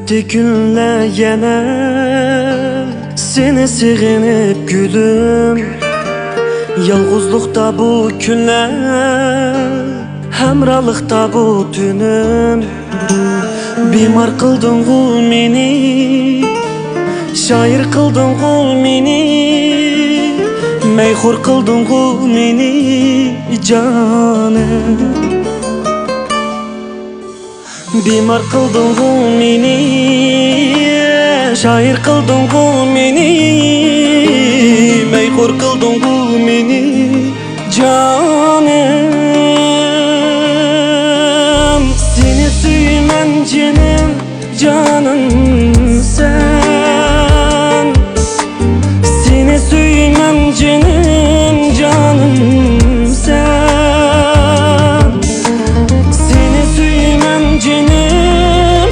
Ötdü günler yine seni sığınıp gülüm. Yalğızlıqda bu günler, həmralıqda bu tünüm. Bimar qıldın qul meni, şair qıldın qul meni, meyxur qıldın qul meni canım. Bimar qıldın qul meni, şair qıldın qul meni, meyxur qıldın qul meni canım. Seni süymən canım, canım sen. Seni süymən canım, canım sen. Seni süymən canım,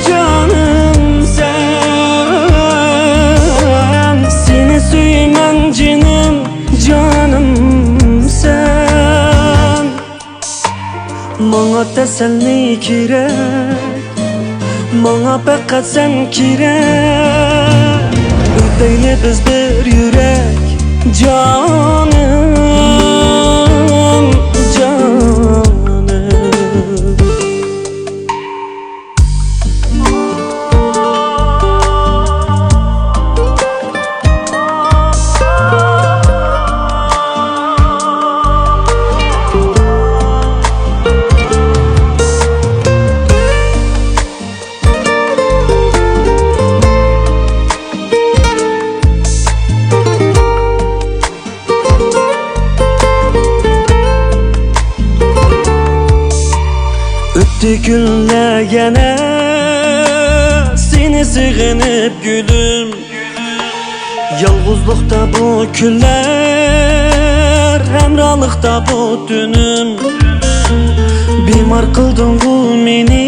canım sen. Seni süymən canım, canım sen. Bana təsəlli kirək, bana fəqət sən kirək. Ötəyli biz bir yürək canım, canım. Ötdü günler yine seni sığınıp gülüm. Yalğızlıqda bu günler, həmralıqda bu tünüm. Bimar qıldın qul meni,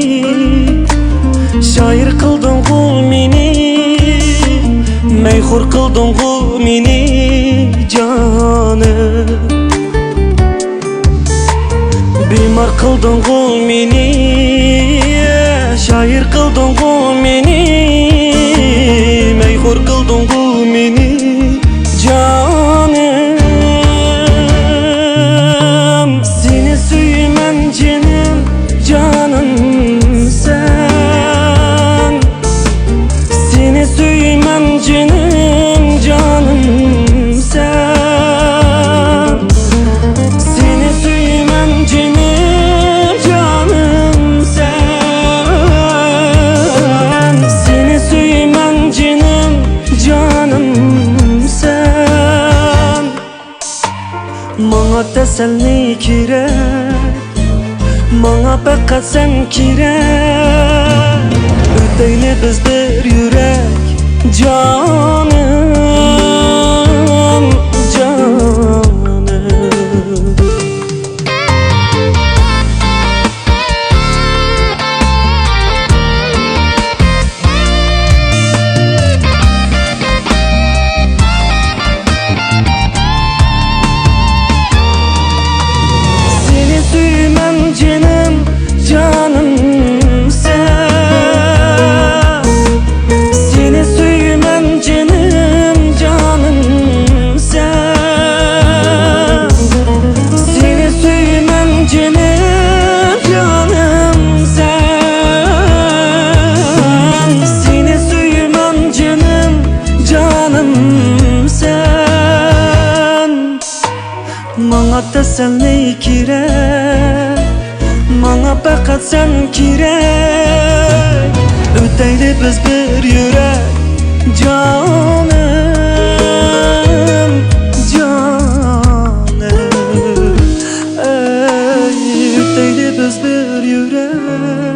şair qıldın qul meni, meyxur qıldın qul meni canım. Bimar qıldın qul meni, şair qıldın qul meni, meyxur qıldın qul meni canım. Seni süymən canım, canım sen. Seni süymən canım, canım sen. Seni süymən canım, canım sen. Seni süymən canım, canım sen. Bana təsəlli kirək, bana fəqət sən kirək. Ötəyli biz bir yürək canım, canım. Seni süymən canım, canım sen. Seni süymən canım, canım sen. Seni süymən canım, canım sen. Seni süymən canım, canım sen. Bana təsəlli kirək, bana fəqət sən kirək. Ötəyli biz bir yürək canım, canım. Ey, ötəyli biz bir yürək.